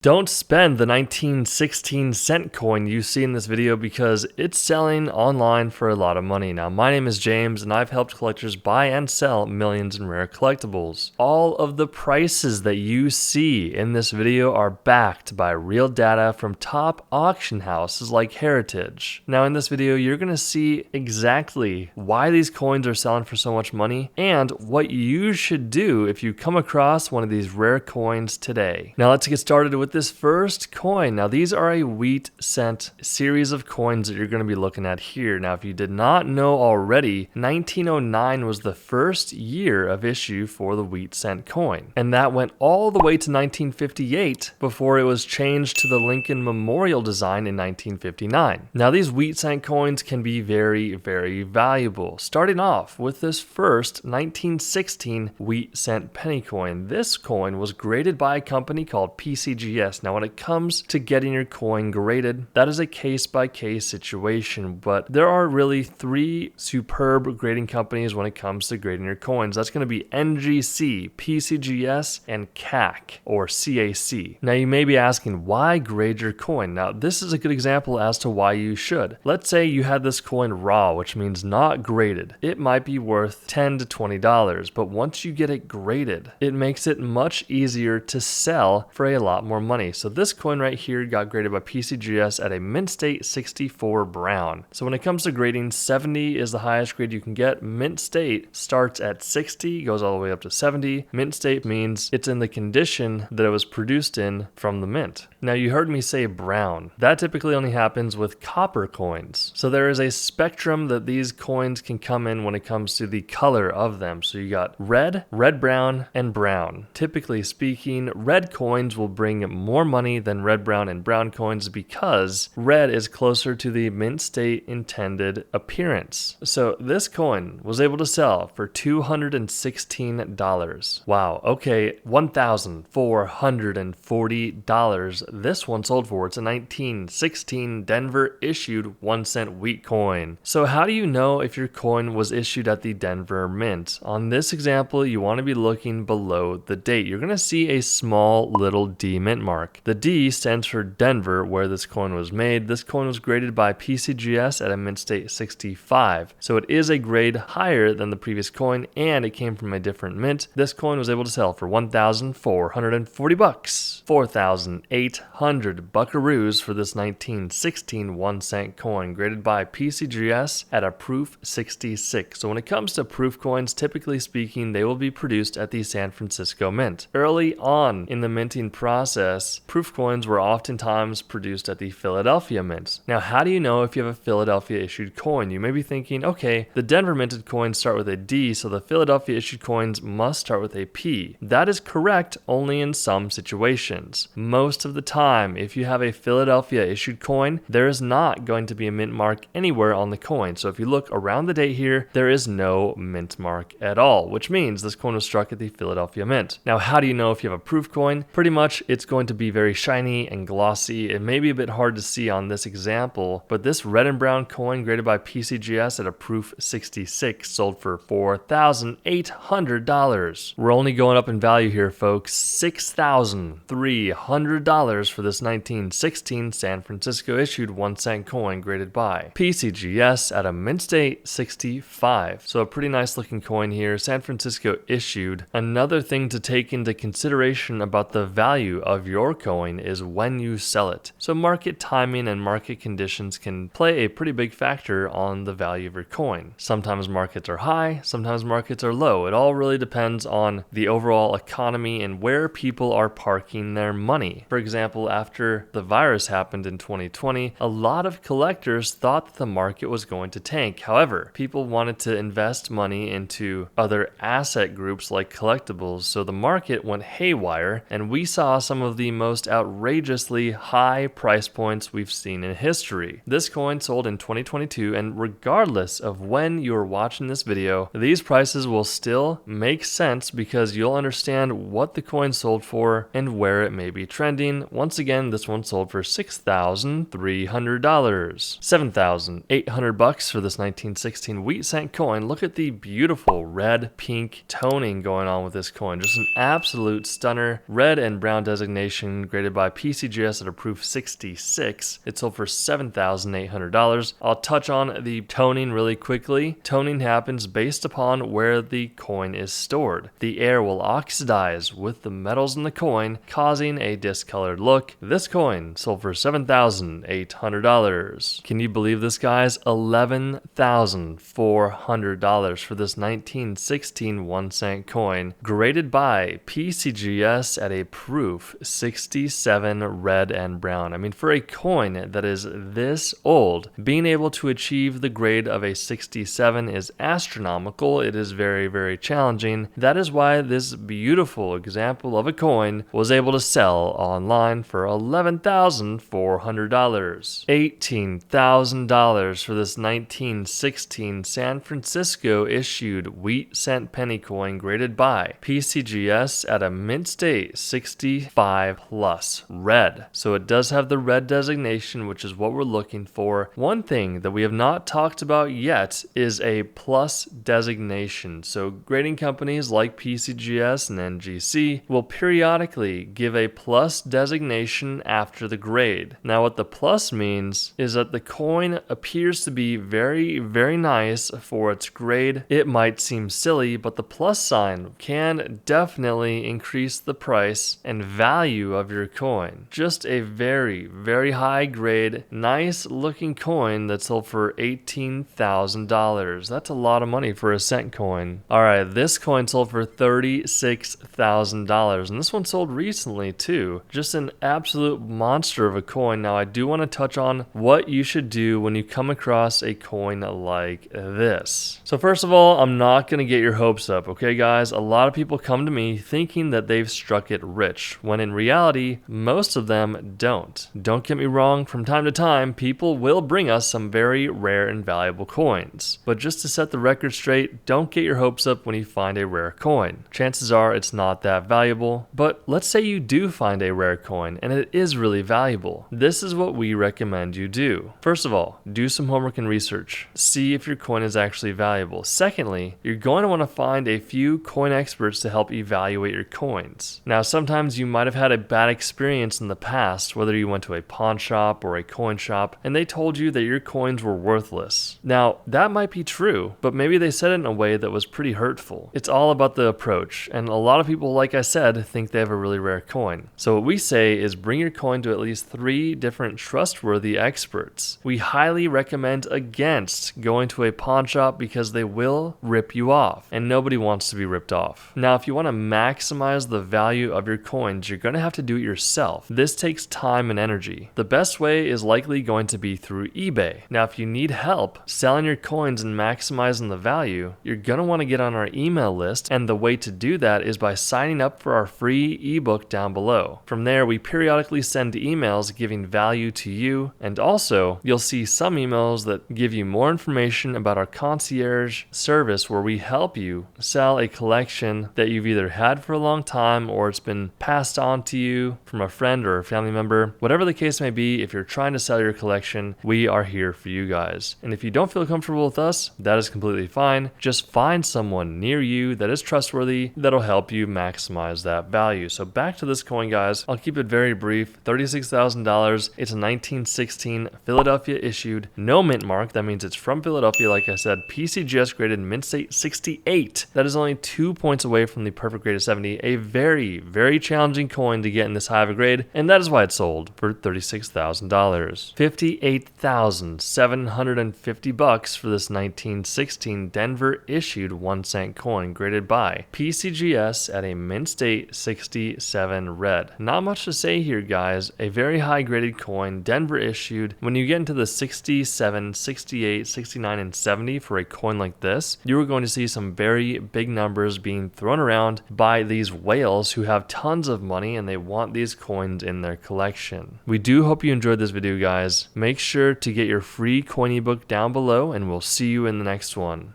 Don't spend the 1916 cent coin you see in this video because it's selling online for a lot of money. Now, my name is James and I've helped collectors buy and sell millions in rare collectibles. All of the prices that you see in this video are backed by real data from top auction houses like Heritage. Now, in this video, you're going to see exactly why these coins are selling for so much money and what you should do if you come across one of these rare coins today. Now, let's get started with this first coin. Now, these are a wheat cent series of coins that you're going to be looking at here. Now, if you did not know already, 1909 was the first year of issue for the wheat cent coin. And that went all the way to 1958 before it was changed to the Lincoln Memorial design in 1959. Now, these wheat cent coins can be very, very valuable. Starting off with this first 1916 wheat cent penny coin. This coin was graded by a company called PCGS. Now, when it comes to getting your coin graded, that is a case-by-case situation, but there are really three superb grading companies when it comes to grading your coins. That's going to be NGC, PCGS, and CAC, or CAC. Now, you may be asking, why grade your coin? Now, this is a good example as to why you should. Let's say you had this coin raw, which means not graded. It might be worth $10 to $20, but once you get it graded, it makes it much easier to sell for a lot more money. So this coin right here got graded by PCGS at a mint state 64 brown. So when it comes to grading, 70 is the highest grade you can get. Mint state starts at 60, goes all the way up to 70. Mint state means it's in the condition that it was produced in from the mint. Now, you heard me say brown. That typically only happens with copper coins. So there is a spectrum that these coins can come in when it comes to the color of them. So you got red, brown, and brown. Typically speaking, red coins will bring more money than red, brown, and brown coins because red is closer to the mint state intended appearance. So this coin was able to sell for $216. Wow, okay, $1,440 this one sold for. It's a 1916 Denver issued 1 cent wheat coin. So how do you know if your coin was issued at the Denver Mint? On this example, you want to be looking below the date. You're going to see a small little D mint mark. The D stands for Denver, where this coin was made. This coin was graded by PCGS at a mint state 65. So it is a grade higher than the previous coin, and it came from a different mint. This coin was able to sell for $1,440. 4,800 buckaroos for this 1916 1 cent coin, graded by PCGS at a proof 66. So when it comes to proof coins, typically speaking, they will be produced at the San Francisco Mint. Early on in the minting process, proof coins were oftentimes produced at the Philadelphia Mint. Now, how do you know if you have a Philadelphia issued coin? You may be thinking, okay, the Denver minted coins start with a D, so the Philadelphia issued coins must start with a P. That is correct only in some situations. Most of the time, if you have a Philadelphia issued coin, there is not going to be a mint mark anywhere on the coin. So if you look around the date here, there is no mint mark at all, which means this coin was struck at the Philadelphia Mint. Now, how do you know if you have a proof coin? Pretty much, it's going to be very shiny and glossy. It may be a bit hard to see on this example, but this red and brown coin graded by PCGS at a proof 66 sold for $4,800. We're only going up in value here, folks. $6,300 for this 1916 San Francisco issued 1 cent coin graded by PCGS at a mint state 65. So a pretty nice looking coin here, San Francisco issued. Another thing to take into consideration about the value of your coin is when you sell it. So market timing and market conditions can play a pretty big factor on the value of your coin. Sometimes markets are high, sometimes markets are low. It all really depends on the overall economy and where people are parking their money. For example, after the virus happened in 2020, a lot of collectors thought that the market was going to tank. However, people wanted to invest money into other asset groups like collectibles, so the market went haywire, and we saw some of the most outrageously high price points we've seen in history. This coin sold in 2022, and regardless of when you're watching this video, these prices will still make sense because you'll understand what the coin sold for and where it may be trending. Once again, this one sold for $6,300. 7,800 bucks for this 1916 wheat cent coin. Look at the beautiful red pink toning going on with this coin. Just an absolute stunner. Red and brown designation designation, graded by PCGS at a proof 66. It sold for $7,800. I'll touch on the toning really quickly. Toning happens based upon where the coin is stored. The air will oxidize with the metals in the coin, causing a discolored look. This coin sold for $7,800. Can you believe this, guys? $11,400 for this 1916 1-cent coin, graded by PCGS at a proof 67 red and brown. I mean, for a coin that is this old, being able to achieve the grade of a 67 is astronomical. It is very, very challenging. That is why this beautiful example of a coin was able to sell online for $11,400. $18,000 for this 1916 San Francisco issued wheat cent penny coin, graded by PCGS at a mint state 65 plus red. So it does have the red designation, which is what we're looking for. One thing that we have not talked about yet is a plus designation. So grading companies like PCGS and NGC will periodically give a plus designation after the grade. Now what the plus means is that the coin appears to be very, very nice for its grade. It might seem silly, but the plus sign can definitely increase the price and value of your coin. Just a very, very high grade, nice looking coin that sold for $18,000. That's a lot of money for a cent coin. Alright, this coin sold for $36,000, and this one sold recently too. Just an absolute monster of a coin. Now I do want to touch on what you should do when you come across a coin like this. So first of all, I'm not going to get your hopes up, okay guys? A lot of people come to me thinking that they've struck it rich, when in reality, most of them don't. Don't get me wrong, from time to time, people will bring us some very rare and valuable coins. But just to set the record straight, don't get your hopes up when you find a rare coin. Chances are it's not that valuable, but let's say you do find a rare coin and it is really valuable. This is what we recommend you do. First of all, do some homework and research. See if your coin is actually valuable. Secondly, you're going to want to find a few coin experts to help evaluate your coins. Now, sometimes you might have had a bad experience in the past, whether you went to a pawn shop or a coin shop, and they told you that your coins were worthless. Now, that might be true, but maybe they said it in a way that was pretty hurtful. It's all about the approach, and a lot of people, like I said, think they have a really rare coin. So what we say is bring your coin to at least 3 different trustworthy experts. We highly recommend against going to a pawn shop because they will rip you off, and nobody wants to be ripped off. Now, if you want to maximize the value of your coins, you're going to have to do it yourself. This takes time and energy. The best way is likely going to be through eBay. Now, if you need help selling your coins and maximizing the value, you're going to want to get on our email list, and the way to do that is by signing up for our free ebook down below. From there, we periodically send emails giving value to you, and also you'll see some emails that give you more information about our concierge service, where we help you sell a collection that you've either had for a long time or it's been passed on to you from a friend or a family member. Whatever the case may be, if you're trying to sell your collection, we are here for you guys. And if you don't feel comfortable with us, that is completely fine. Just find someone near you that is trustworthy that'll help you maximize that value. So back to this coin, guys. I'll keep it very brief. $36,000. It's a 1916 Philadelphia issued, no mint mark. That means it's from Philadelphia. Like I said, PCGS graded mint state 68. That is only 2 points away from the perfect grade of 70. A very, very challenging coin to get in this high of a grade, and that is why it sold for $36,000. $58,750 for this 1916 Denver issued 1-cent coin, graded by PCGS at a mint state 67 red. Not much to say here, guys. A very high graded coin, Denver issued. When you get into the 67, 68, 69, and 70 for a coin like this, you are going to see some very big numbers being thrown around by these whales who have tons of money and they want these coins in their collection. We do hope you enjoyed this video, guys. Make sure to get your free coin ebook down below, and we'll see you in the next one.